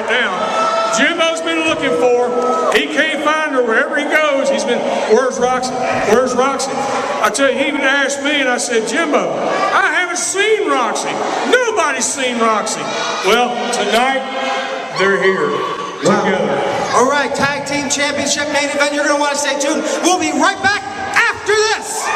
right down. Jimbo's been looking for her. He can't find her wherever he goes. He's been, where's Roxy? Where's Roxy? I tell you, he even asked me, and I said, Jimbo, I haven't seen Roxy. Nobody's seen Roxy. Well, tonight, they're here together. All right, Tag Team Championship main event. You're going to want to stay tuned. We'll be right back after this.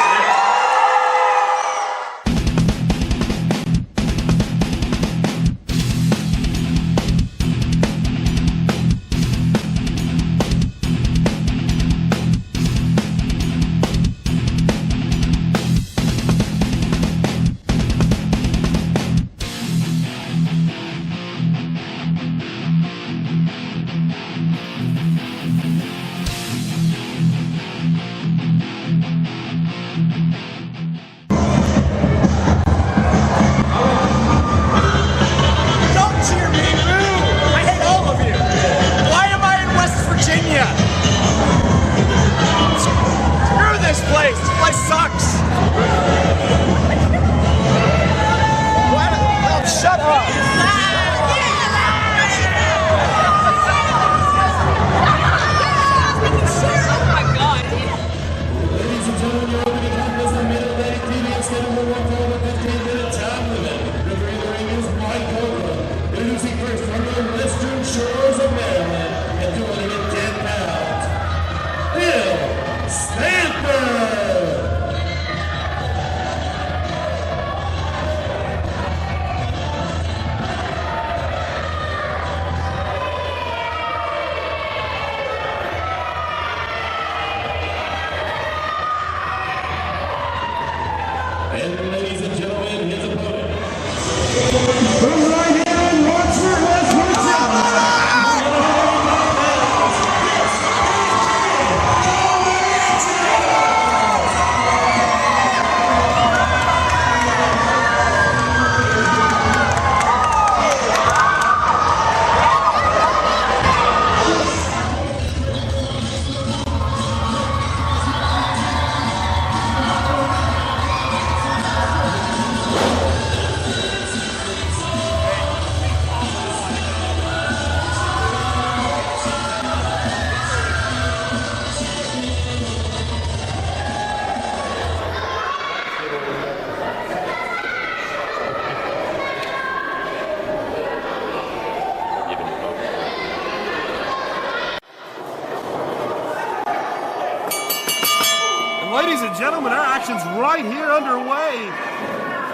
And ladies and gentlemen, his opponent. From right here in Ronceverte West Va. Ladies and gentlemen, our action's right here underway.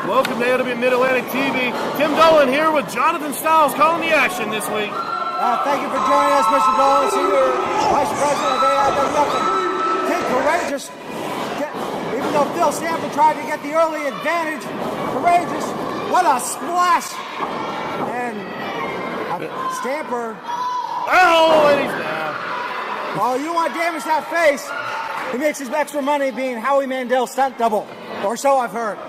Welcome to AIWF Mid-Atlantic TV. Tim Dolan here with Jonathan Styles calling the action this week. Thank you for joining us, Mr. Dolan, Senior Vice President of AIWF. Kid Kourageous, even though Phil Stamper tried to get the early advantage, Kourageous, what a splash! And Stamper. Oh, and he's down. Oh, you want to damage that face? He makes his extra money being Howie Mandel's stunt double, or so I've heard.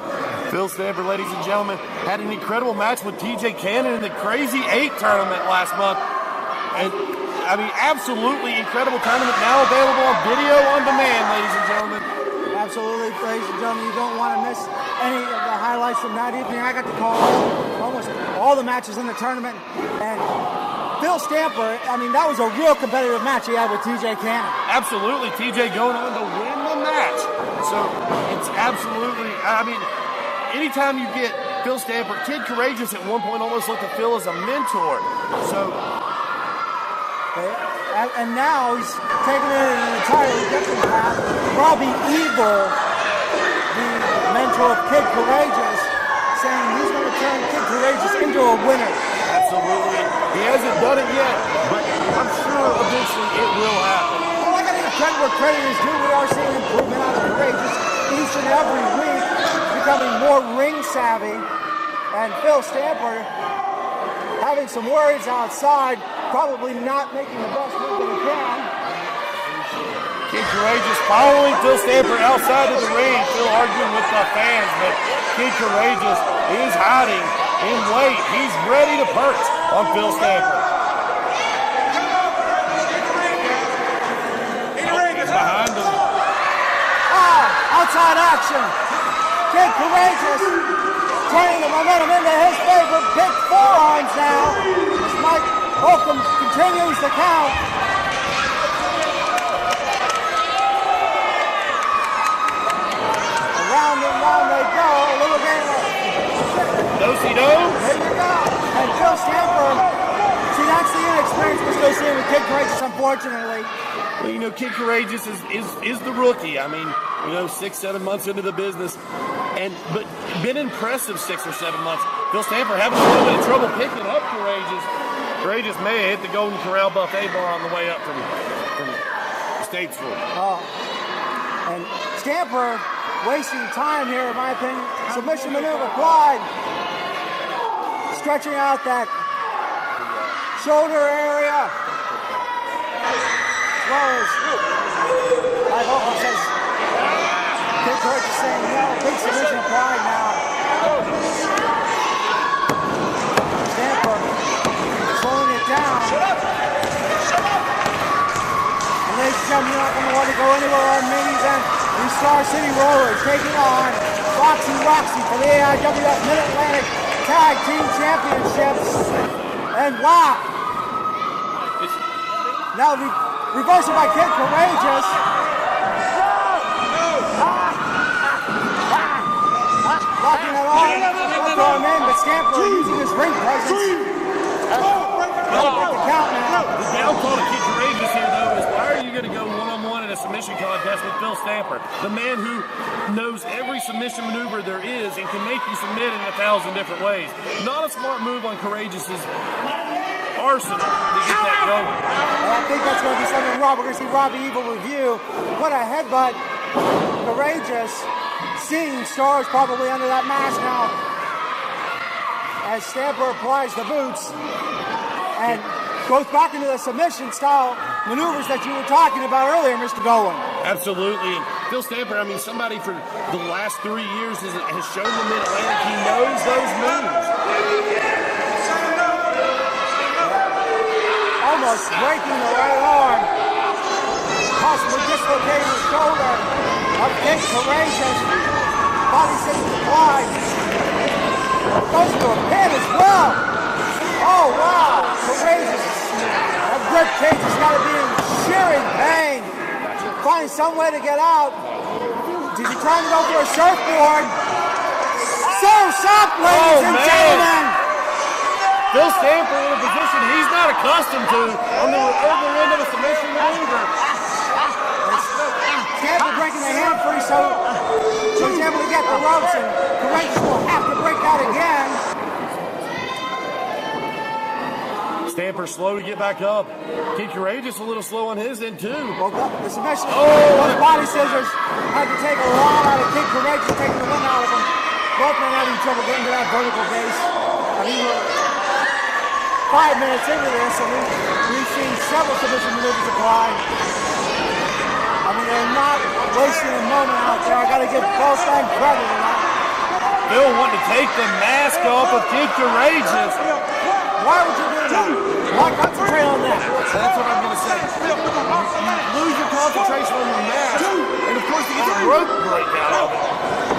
Phil Stamper, ladies and gentlemen, had an incredible match with TJ Cannon in the Crazy 8 tournament last month. And, I mean, absolutely incredible tournament, now available on video on demand, ladies and gentlemen. Absolutely, ladies and gentlemen, you don't want to miss any of the highlights from that evening. I got to call almost all the matches in the tournament, and Phil Stamper, I mean, that was a real competitive match he had with TJ Cannon. Absolutely, TJ going on to win the match. So it's absolutely, I mean, anytime you get Phil Stamper, Kid Kourageous at one point almost looked at Phil as a mentor. So, and now he's taking it in an entirely different path. Robbie Evil, the mentor of Kid Kourageous, saying he's going to turn Kid Kourageous into a winner. Absolutely. He hasn't done it yet, but I'm sure eventually it will happen. Well, I got to give credit where credit is due. We are seeing improvement out of Kourageous each and every week, becoming more ring savvy. And Phil Stamper having some worries outside, probably not making the best move that he can. Kid Kourageous following Phil Stamper outside of the ring, still arguing with the fans, but Kid Kourageous is hiding in wait. He's ready to perch on Phil Stamper. He's behind him. Outside action. Kid Kourageous turning the momentum into his favor. Big forearms now. This might Holcomb continues the count. Around and round they go. A little game of Do-si-do. there you go. And Phil Stamper, see, that's the inexperience we're still seeing with Kid Kourageous, unfortunately. Well, you know, Kid Kourageous is the rookie. I mean, you know, 6-7 months into the business, but been impressive 6 or 7 months. Phil Stamper having a little bit of trouble picking up Kourageous. Kourageous may have hit the Golden Corral buffet bar on the way up from Statesville. And Stamper wasting time here, in my opinion. Submission maneuver applied. Stretching out that shoulder area. As well as I hope he says Kid Kourageous saying no. Big submission applied now. Stamper slowing it down. And ladies and gentlemen, you're not going to want to go anywhere on Minnie's end. The Star City Rollers taking on Foxy Roxy for the AIWF Mid-Atlantic Tag Team Championships. And wow! Now reversal by Kid Kourageous. Locking it on. Not throwing him in, but Stamper using his ring presence. The count now. The downfall to Kid Kourageous here, though, is why are you going to go one-on-one in a submission contest with Phil Stamper, the man who knows every submission maneuver there is and can make you submit in 1,000 different ways. Not a smart move on Courageous's arsenal to get that going. Well, I think that's going to be something We're going to see Robbie Evil review. What a headbutt. Kourageous seeing stars probably under that mask now as Stamper applies the boots and goes back into the submission style maneuvers that you were talking about earlier, Mr. Dolan. Absolutely. And Phil Stamper, I mean, somebody for the last 3 years has shown the Mid-Atlantic he knows those moves. Almost breaking the right arm. Possibly dislocating the shoulder of Kid Kourageous. Body system applied. Goes to a pin as well. Oh, wow. Kourageous. That rib cage has got to be in shearing pain. Find some way to get out. Did he try to go for a surfboard? Surf's up, ladies and gentlemen. Phil Stamper in a position he's not accustomed to on the other end of a submission maneuver. Stamper breaking the hand free, so he's able to get the ropes, and Kourageous will have to break out again. Stamper slow to get back up. Kid Kourageous a little slow on his end too. Well, the submission, those body scissors had to take a lot out of Kid Kourageous, taking the wind out of him. Both men having trouble getting to that vertical base. I mean, we're 5 minutes into this, and we've seen several submission maneuvers apply. I mean, they're not wasting a moment out there. I got to give both sides credit on that. Phil wanting to take the mask off of Kid Kourageous. Why would you do that? Why concentrate on that? That's what I'm going to say. You lose your concentration on your mask, and of course you get a rope break out of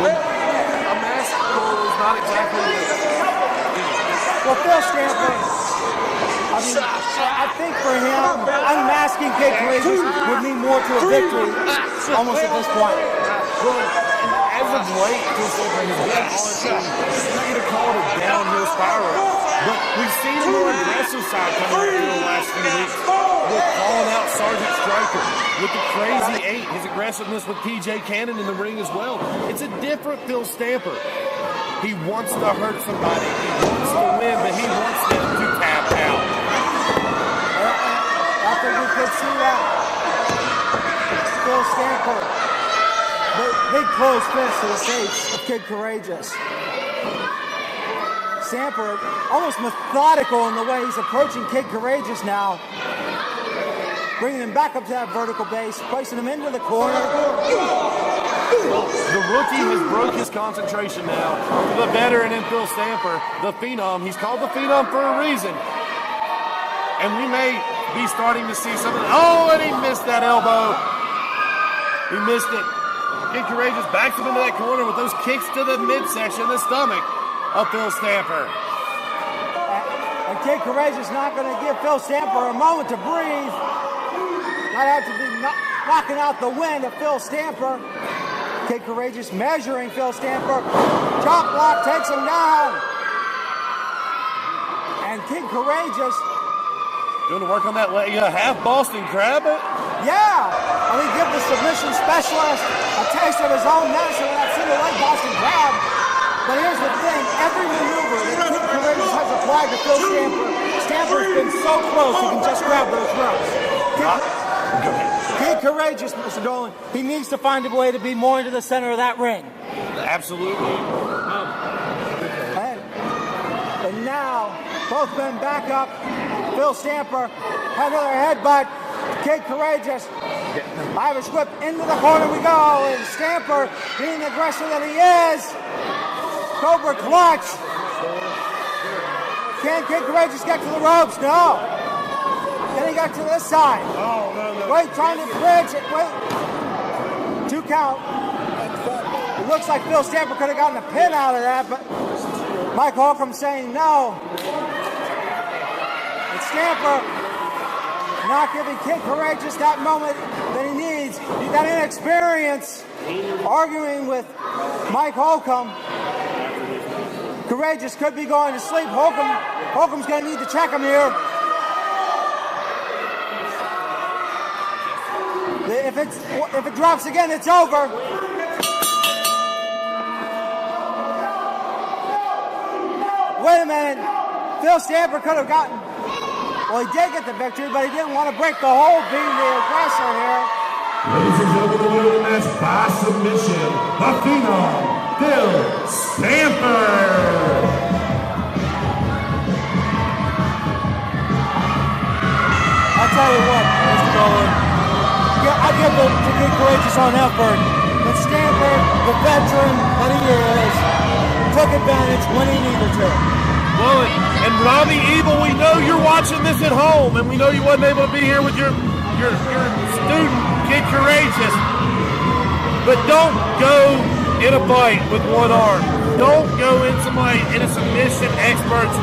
it. A mask pull is not exactly Well, Phil Stamper, I mean, I think for him, unmasking Kid Kourageous would mean more to a victory almost at this point. Well, as of late, Phil Stamper has been on I'm not going to call it a downhill spiral, but we've seen a more aggressive side coming out in the last few weeks. With calling out Sergeant Stryker, with the crazy 8, his aggressiveness with TJ Cannon in the ring as well. It's a different Phil Stamper. He wants to hurt somebody, he wants to win, but he wants them to tap out. I think we could see that. Phil Stamper, big close fist to the face of Kid Kourageous. Stamper almost methodical in the way he's approaching Kid Kourageous now. Bringing him back up to that vertical base, placing him into the corner. The rookie has broke his concentration now. The veteran in Phil Stamper, the Phenom. He's called the Phenom for a reason. And we may be starting to see some of the... Oh, and he missed that elbow. He missed it. Kid Kourageous backs him into that corner with those kicks to the midsection, the stomach of Phil Stamper. And Kid Kourageous not going to give Phil Stamper a moment to breathe. Might have to be knocking out the wind of Phil Stamper. Kid Kourageous measuring Phil Stamper. Chop block takes him down. And Kid Kourageous. Doing the work on that leg, half Boston Crab it? Yeah. I mean, give the submission specialist a taste of his own medicine with that single leg Boston Crab. But here's the thing, every maneuver that Kid Kourageous has applied to Phil Stamper, Stamper's been so close he can just grab those ropes. Kid Kourageous, Mr. Dolan, he needs to find a way to be more into the center of that ring. Absolutely. And now, both men back up. Phil Stamper had another headbutt. Kid Kourageous. Irish whip into the corner we go. And Stamper, being the aggressor that he is. Cobra clutch. Can Kid Kourageous get to the ropes? No. Then he got to this side. Wait, trying to bridge it. Wait. 2 count. It looks like Phil Stamper could have gotten a pin out of that, but Mike Holcomb saying no. And Stamper not giving Kid Kourageous that moment that he needs. He got inexperience arguing with Mike Holcomb. Kourageous could be going to sleep. Holcomb's going to need to check him here. If it drops again, it's over. Wait a minute. Phil Stamper could have gotten. Well, he did get the victory, but he didn't want to break the hold being the aggressor here. Ladies and gentlemen, the winner of the match by submission, the Phenom, Phil Stamper. I'll tell you what, Mr. Dolan. I give it to Kid Kourageous on effort. But Stamper, the veteran that he is, took advantage when he needed to. Well, and Robbie Evil, we know you're watching this at home, and we know you wasn't able to be here with your student, Kid Kourageous. But don't go in a fight with one arm. Don't go in a submission experts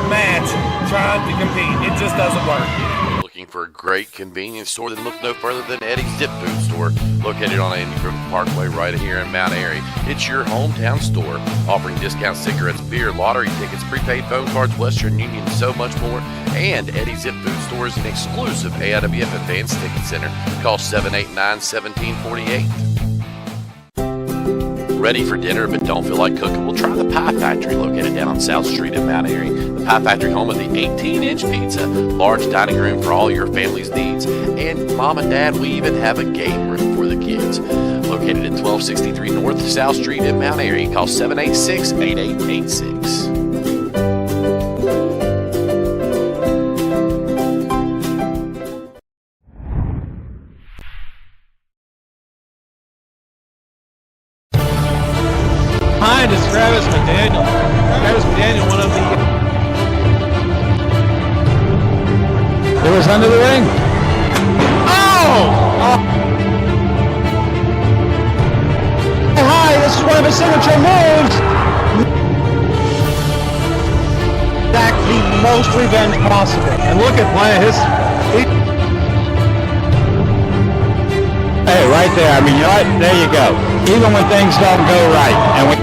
match trying to compete. It just doesn't work. Looking for a great convenience store? Then look no further than Eddie's Zip Food Store, located on Andy Griffith Parkway right here in Mount Airy. It's your hometown store, offering discount cigarettes, beer, lottery tickets, prepaid phone cards, Western Union, and so much more. And Eddie's Zip Food Store is an exclusive AIWF Advanced Ticket Center. Call 789-1748. Ready for dinner but don't feel like cooking? Well, try the Pie Factory, located down on South Street in Mount Airy. The Pie Factory, home of the 18-inch pizza, large dining room for all your family's needs, and Mom and Dad, we even have a game room for the kids. Located at 1263 North South Street in Mount Airy. Call 786-8886. Hi, this is Travis McDaniel. Travis McDaniel, one of the... It was under the ring. Oh! Hi, this is one of his signature moves. Back the most revenge possible. And look at his... Hey, right there. I mean, you know what? There you go. Even when things don't go right. And when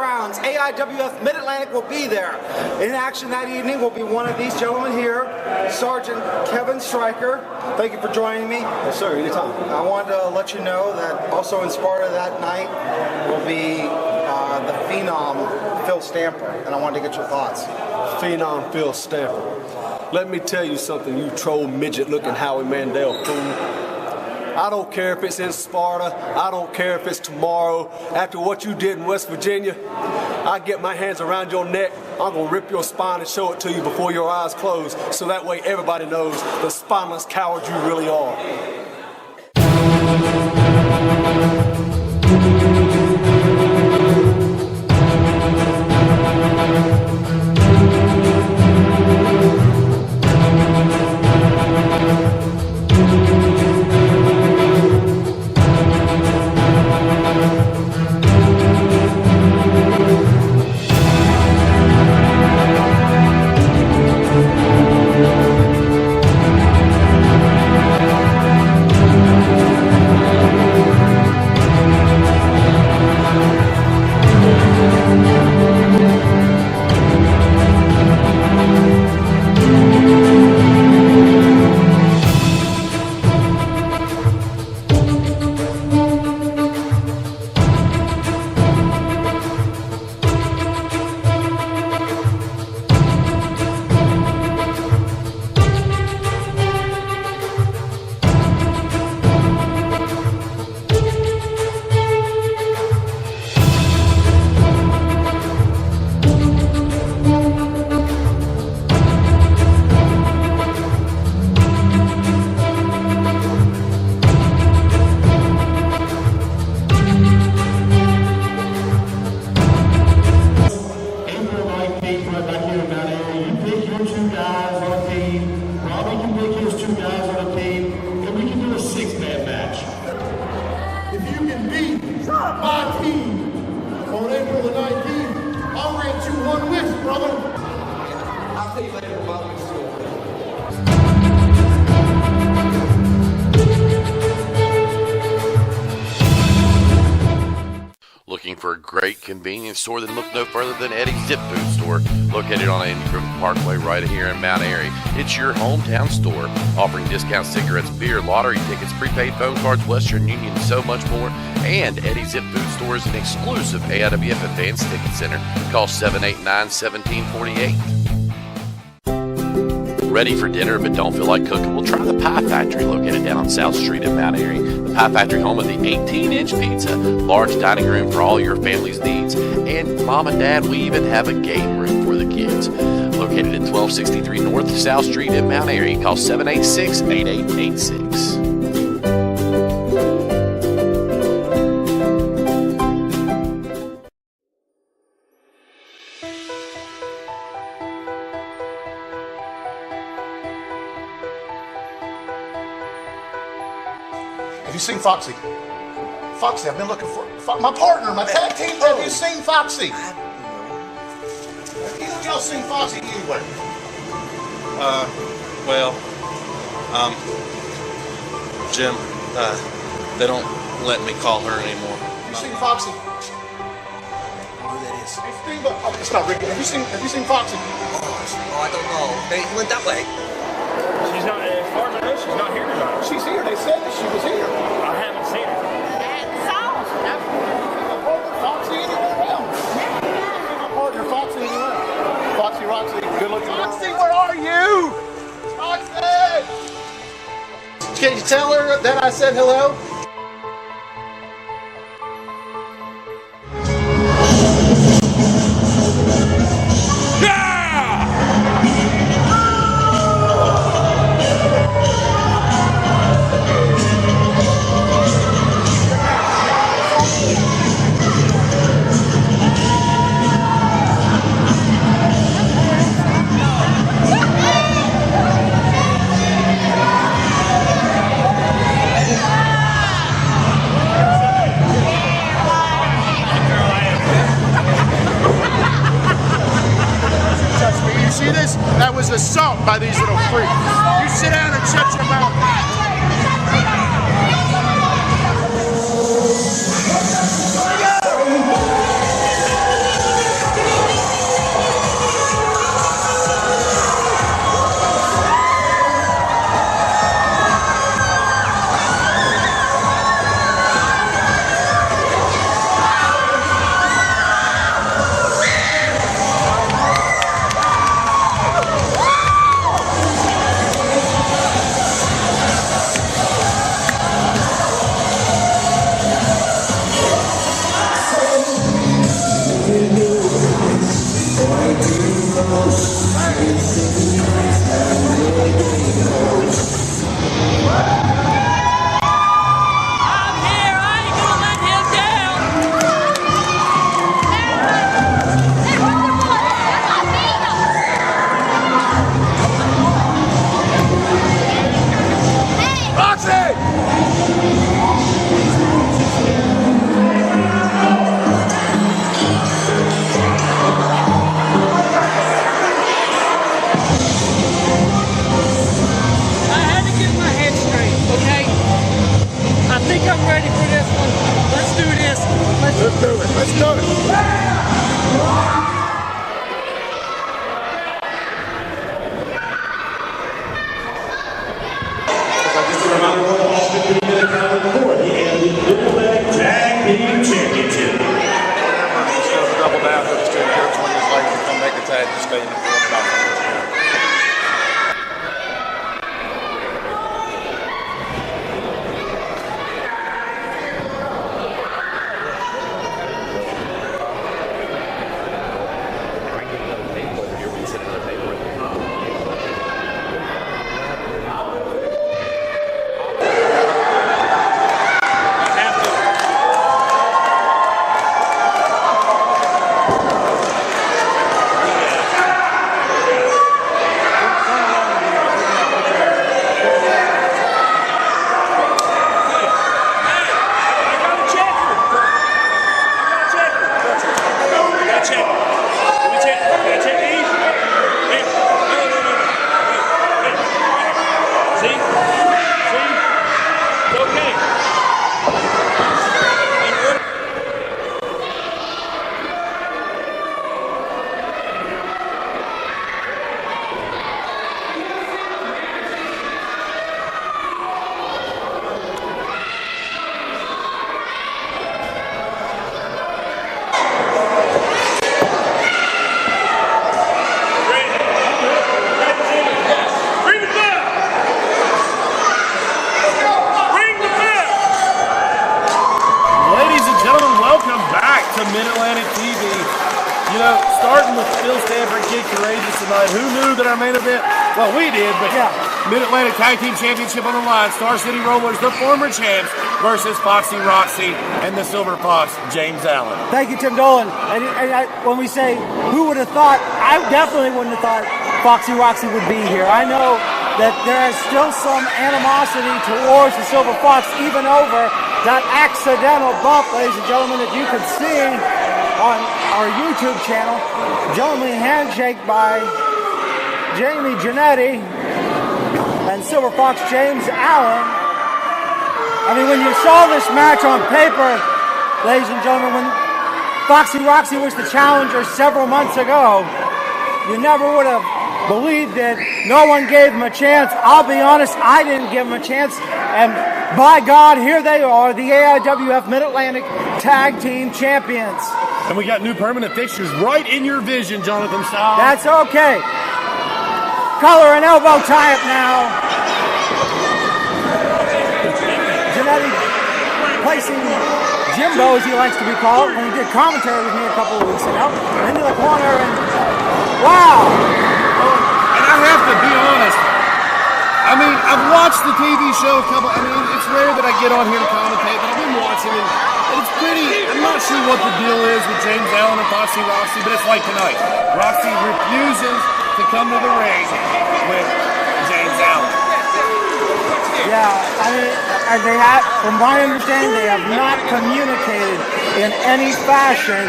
FAIRGROUNDS. AIWF Mid-Atlantic will be there. In action that evening will be one of these gentlemen here, Sergeant Kevin Stryker. Thank you for joining me. Yes, sir. Anytime. I wanted to let you know that also in Sparta that night will be the Phenom Phil Stamper, and I wanted to get your thoughts. Phenom Phil Stamper. Let me tell you something, you troll midget-looking Howie Mandel fool. I don't care if it's in Sparta. I don't care if it's tomorrow. After what you did in West Virginia, I get my hands around your neck. I'm going to rip your spine and show it to you before your eyes close, so that way everybody knows the spineless coward you really are. Looking for a great convenience store? Then look no further than Eddie's Zip Food Store, located on Andy Griffith Parkway right here in Mount Airy. It's your hometown store, offering discount cigarettes, beer, lottery tickets, prepaid phone cards, Western Union, and so much more. And Eddie's Zip Food Store is an exclusive AIWF Advanced Ticket Center. Call 789-1748. Ready for dinner but don't feel like cooking? Well, try the Pie Factory, located down on South Street in Mount Airy. The Pie Factory, home of the 18-inch pizza, large dining room for all your family's needs, and Mom and Dad, we even have a game room for the kids. Located at 1263 North South Street in Mount Airy. Call 786-8886. Have you seen Foxy? Foxy, I've been looking for my partner, my tag team. Have you seen Foxy? Y'all seen Foxy anywhere? Jim, they don't let me call her anymore. Have you seen Foxy? Who that is? Oh, it's not Ricky. Have you seen Foxy? Oh, I don't know. They went that way. She's not, as far as I know, she's not here tonight. She's here. They said that she was here. I haven't seen her. Foxy anywhere around. My partner, Foxy anywhere. Foxy Roxy, good looking. Foxy, where are you? Foxy! Can you tell her that I said hello? See this? That was assault by these little freaks. You sit down and shut your mouth. main event? Well, we did, but Mid-Atlantic Tag Team Championship on the line. Star City Rollers, the former champs, versus Foxy Roxy and the Silver Fox, James Allen. Thank you, Tim Dolan. When we say who would have thought, I definitely wouldn't have thought Foxy Roxy would be here. I know that there is still some animosity towards the Silver Fox, even over that accidental bump, ladies and gentlemen, that you can see on our YouTube channel. Gentlemanly handshake by Jamie Janetti and Silver Fox James Allen. I mean, when you saw this match on paper, ladies and gentlemen, when Foxy Roxy was the challenger several months ago, you never would have believed it. No one gave him a chance. I'll be honest, I didn't give him a chance. And by God, here they are, the AIWF Mid-Atlantic Tag Team Champions. And we got new permanent fixtures right in your vision, Jonathan Stahl. That's okay. Collar and elbow tie up now. Janetti placing Jimbo, as he likes to be called, when he did commentary with me a couple of weeks ago, into the corner, and wow! And I have to be honest, I mean, I've watched the TV show a couple, I mean, it's rare that I get on here to commentate, but I've been watching it, and it's pretty, I'm not sure what the deal is with James Allen and Foxy Roxy, but it's like tonight. Roxy refuses to come to the ring with James Allen. Yeah, I mean, they have, from my understanding, they have not communicated in any fashion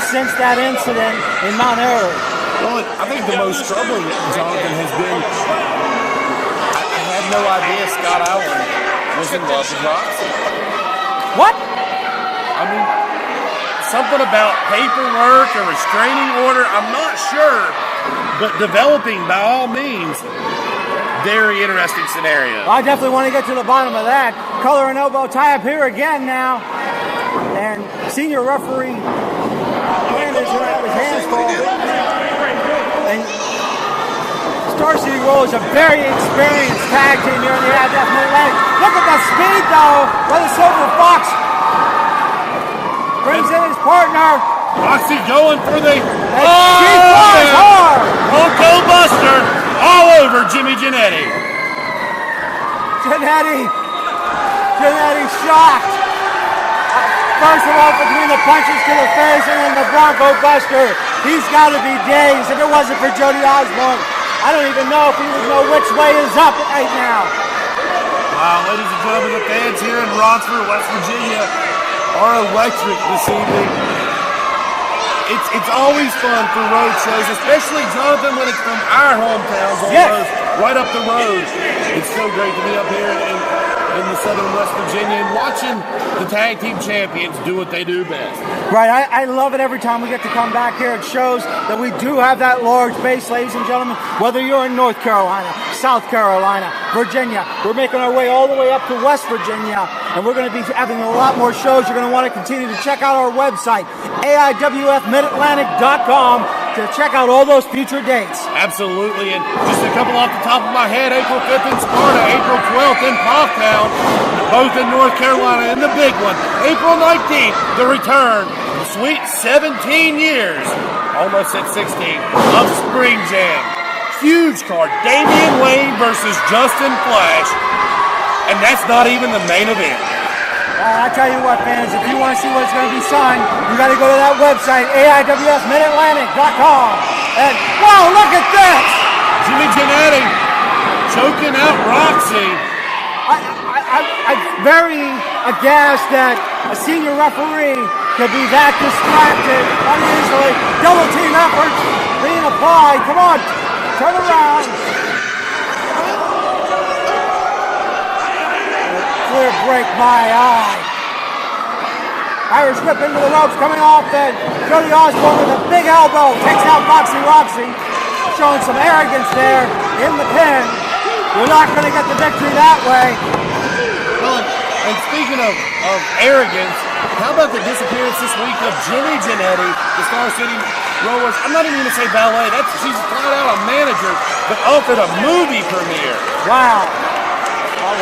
since that incident in Mount Airy. Well, I think the most troubling, Jonathan, has been, I had no idea Scott Allen was in love with Roxy. What? I mean, something about paperwork or restraining order, I'm not sure, but developing by all means. Very interesting scenario. I definitely want to get to the bottom of that. Collar and elbow tie up here again now. And senior referee Landis had his hands full. And Star City Roll is a very experienced tag team here in the AIWF Mid-Atlantic. Look at the speed, though, by the Silver Fox. Brings in his partner. Roxy going for the... She flies hard. Bronco Buster all over Jimmy Janetti. Janetti shocked. First of all, between the punches to the face and then the Bronco Buster, he's got to be dazed. If it wasn't for Jody Osborne, I don't even know if he would know which way is up right now. Wow, ladies and gentlemen, the fans here in Ronceverte, West Virginia are electric this evening. It's always fun for road shows, especially, Jonathan, when it's from our hometowns almost, right up the road. It's so great to be up here in the southern West Virginia and watching the tag team champions do what they do best. Right, I love it every time we get to come back here. It shows that we do have that large base, ladies and gentlemen. Whether you're in North Carolina, South Carolina, Virginia, we're making our way all the way up to West Virginia, and we're going to be having a lot more shows. You're going to want to continue to check out our website, AIWFmidatlantic.com, to check out all those future dates. Absolutely, and just a couple off the top of my head, April 5th in Sparta, April 12th in Pofftown, both in North Carolina, and the big one, April 19th, the return, sweet 17 years, almost at 16, of Spring Jam. Huge card, Damian Wayne versus Justin Flash, and that's not even the main event. I tell you what, fans, if you want to see what's going to be signed, you got to go to that website, AIWFmidatlantic.com. And, wow, look at this! Jimmy Janetti choking out Roxy. I'm very aghast that a senior referee could be that distracted uneasily. Double team effort being applied. Come on, turn around. Clear break my eye. Irish whip into the ropes, coming off, and Jody Osborne with a big elbow takes out Foxy Roxy, showing some arrogance there in the pin. You're not going to get the victory that way. Well, and speaking of arrogance, how about the disappearance this week of Jimmy Janetti, the Star City Rollers? I'm not even going to say ballet. She's flat out a manager, but offered a movie premiere. Wow.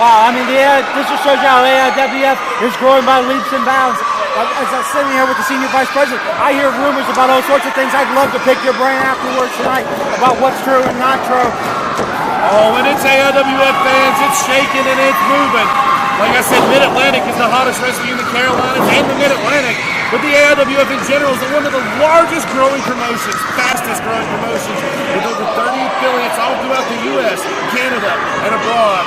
Wow, I mean, this just shows you how AIWF is growing by leaps and bounds. as I'm sitting here with the senior vice president, I hear rumors about all sorts of things. I'd love to pick your brain afterwards tonight about what's true and not true. Oh, and it's AIWF fans, it's shaking and it's moving. Like I said, Mid-Atlantic is the hottest wrestling in the Carolinas and the Mid-Atlantic. But the AIWF in general is one of the largest growing promotions, fastest growing promotions, with over 30 affiliates all throughout the U.S., Canada, and abroad.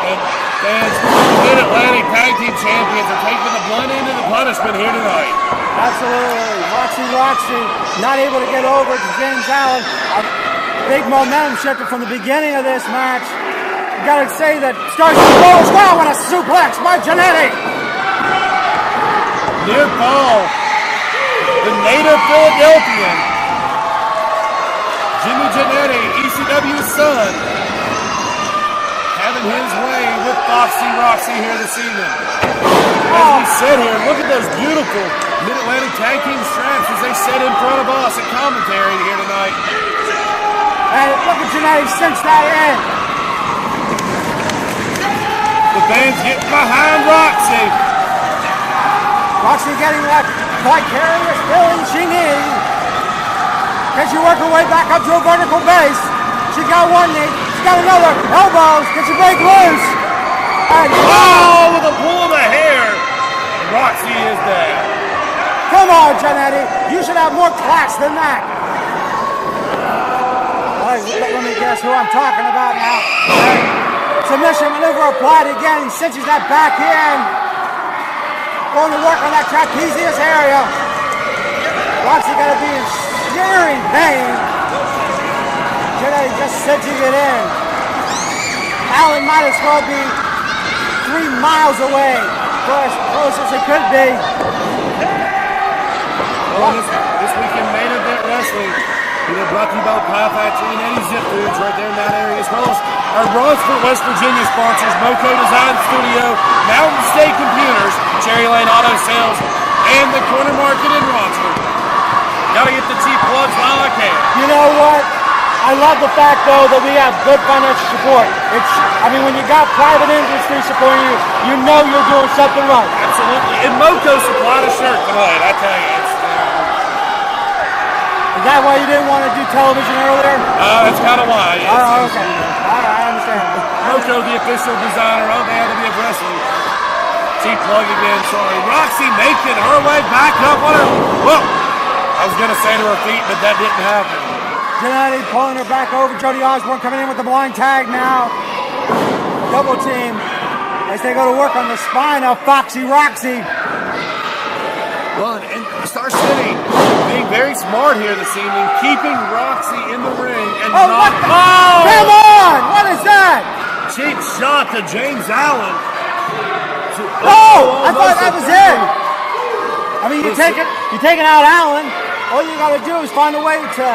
And fans, the Mid-Atlantic Tag Team Champions are taking the blunt end of the punishment here tonight. Absolutely. Roxy, not able to get over to James Allen. A big momentum shifter from the beginning of this match. You got to say that starts to roll as well with a suplex by Jannetty. Near fall, the native Philadelphian, Jimmy Jannetty, ECW's son, having his way with Foxy Roxy here this evening. As we sit here, look at those beautiful Mid-Atlantic Tag Team straps as they sit in front of us at commentary here tonight. And look at Jannetty cinch that in. The fans get behind Roxy. Roxy getting that vicarious feeling she needs. Can she work her way back up to a vertical base? She got one knee. She got another. Elbows. Can she break loose? And with a pull of the hair. Roxy is there. Come on, Jannetty. You should have more class than that. All right, let me guess who I'm talking about now. Submission maneuver applied again. He cinches that back in. Going to work on that trapezius area. Roxy got to be in searing pain. Jannetty just cinching it in. Allen might as well be 3 miles away, for as close as it could be. Well, this weekend main event wrestling, brought to you by Pie Factory and Eddie Zip Foods right there in that area, as well as our Ronceverte West Virginia sponsors, Moco Design Studio, Mountain State Computers, Cherry Lane Auto Sales, and the Corner Market in Ronceverte. Gotta get the cheap plugs while I can. You know what? I love the fact, though, that we have good financial support. When you got private industry supporting you, you know you're doing something right. Absolutely. And Moco supplied a shirt tonight, I tell you. Is that why you didn't want to do television earlier? That's kind of why. Okay. All right, I understand. Moco, the official designer of AIWF Wrestling. Cheap plug again, sorry. Roxy making her way back up on her. Well, I was going to say to her feet, but that didn't happen. Jannetty pulling her back over. Jody Osborne coming in with the blind tag now. Double team as they go to work on the spine of Foxy Roxy. Well, and Star City being very smart here this evening, keeping Roxy in the ring and Come on! What is that? Cheap shot to James Allen. I thought that was it. You're taking out Allen. All you got to do is find a way to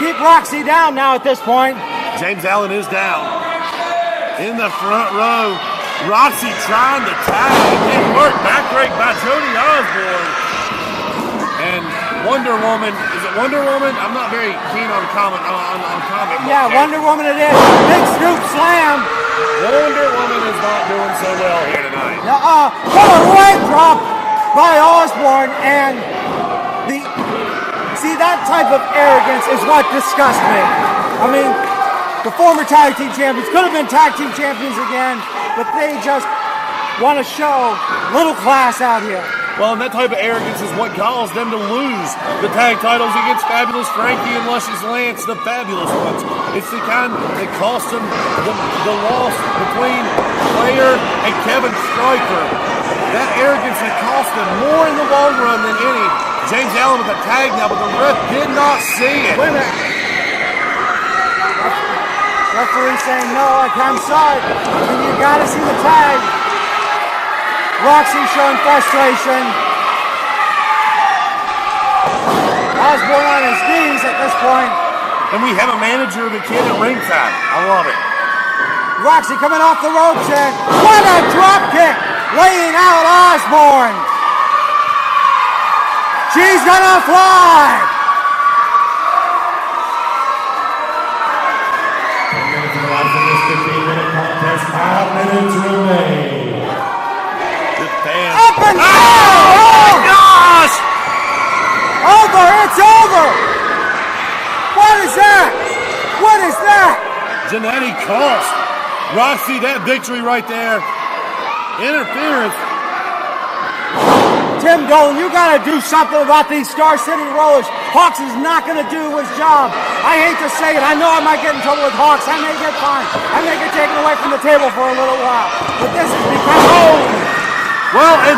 keep Roxy down now at this point. James Allen is down. In the front row, Roxy trying to tag. It worked. Backbreak by Jody Osborne. And Wonder Woman, is it Wonder Woman? I'm not very keen on comic. Yeah, Wonder Woman it is. Big scoop slam. Wonder Woman is not doing so well here tonight. What a leg drop by Osborne, and that type of arrogance is what disgusts me. The former tag team champions could have been tag team champions again, but they just want to show little class out here. Well, and that type of arrogance is what caused them to lose the tag titles against Fabulous Frankie and Luscious Lance, the fabulous ones. It's the kind that cost them the loss between Flair and Kevin Stryker. That arrogance had cost them more in the long run than any. James Allen with a tag now, but the ref did not see it. Wait a minute. Referee saying no, I'm sorry. You gotta see the tag. Roxy showing frustration. Osborne on his knees at this point. And we have a manager of the kid at ringside. I love it. Roxy coming off the ropes and what a drop kick! Laying out Osborne. She's gonna fly. 15-minute contest, 5 minutes remain. Up and down! Oh! It's over! What is that? What is that? Jannetty cost Roxy that victory right there. Interference. Tim Dolan, you gotta do something about these Star City Rollers. Hawks is not gonna do his job. I hate to say it, I know I might get in trouble with Hawks. I may get fined. I may get taken away from the table for a little while. But this has become Well, and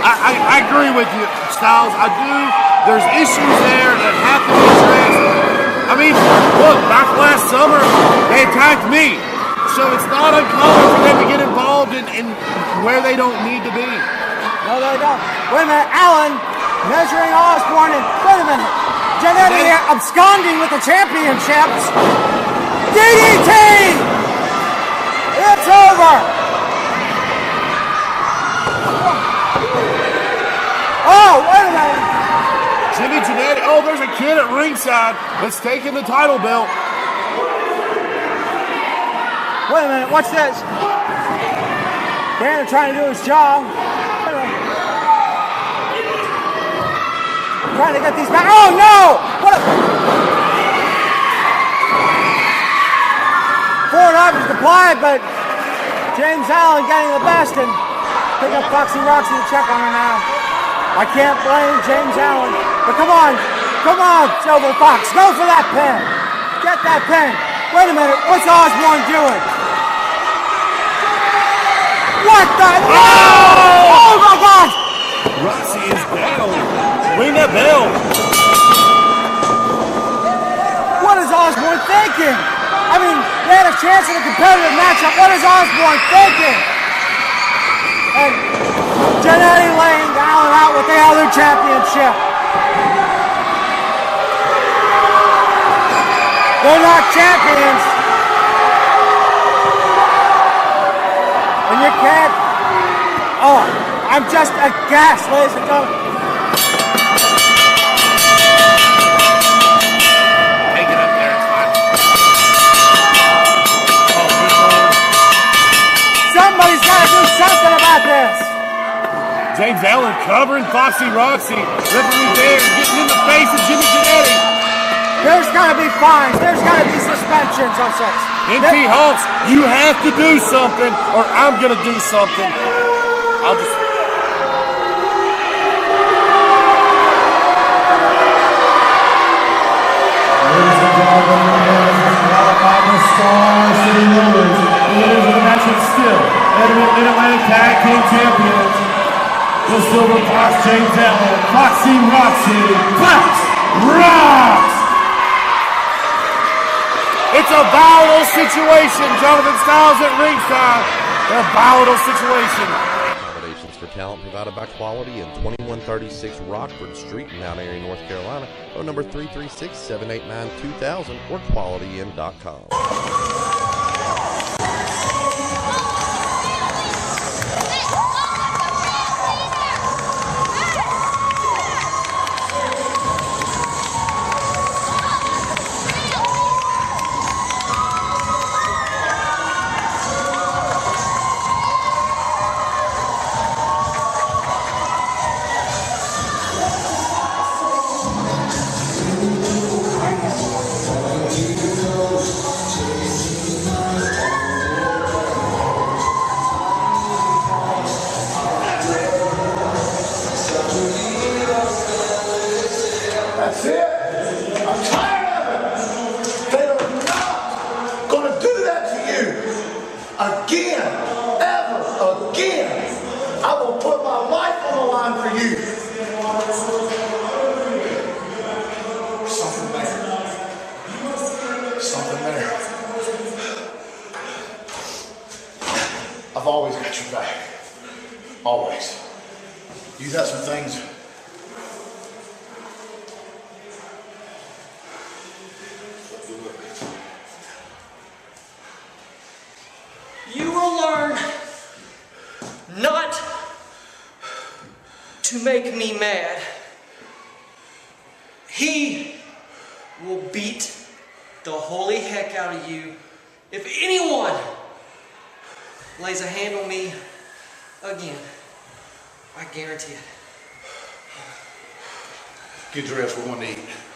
I agree with you, Styles. I do. There's issues there that have to be addressed. I mean, look, back last summer, they attacked me. So it's not uncommon for them to get involved in where they don't need to be. No, they don't. Wait a minute, Allen measuring Osborne, and wait a minute. Jannetty absconding with the championships. DDT! It's over! Oh, wait a minute. Jimmy Jannetty, oh, there's a kid at ringside that's taking the title belt. Wait a minute, what's this? Banner trying to do his job. Trying to get these back. Oh no! What a... Forward arm is applied, but James Allen getting the best and pick up Foxy Roxy to check on her now. I can't blame James Allen, but come on, Silver Fox, go for that pin. Get that pin. Wait a minute, what's Osborne doing? What the? No! Oh my God! Roxy is down. Ring that bell. What is Osborne thinking? I mean, they had a chance in a competitive matchup. What is Osborne thinking? And Jannetty laying Allen out with the other championship. They're not champions. And you can't. Oh, I'm just aghast, ladies and gentlemen. Take it up there, it's fine. Somebody's got to do something about this. James Allen covering Foxy Roxy. Referee there getting in the face of Jimmy Jannetty. There's got to be fines. There's got to be suspensions on such. NT Hawks, you have to do something or I'm going to do something. I'll just... Ladies and gentlemen, the Star City Rollers, the winners of the match with still Mid-Atlantic Tag Team Champions, the Silver Fox James Allen, Foxy Roxy, Fox Rocks! It's a volatile situation. Jonathan Styles at ringside. A volatile situation. Accommodations for talent provided by Quality in 2136 Rockford Street in Mount Airy, North Carolina. Phone number 336-789-2000 or qualityinn.com. That's it. I'm tired of it. They are not going to do that to you again, ever again. I will put my life on the line for you. Something there. Something there. I've always got your back. Always. You got some things. You will learn not to make me mad. He will beat the holy heck out of you if anyone lays a hand on me again. I guarantee it. get dressed, we're going to eat.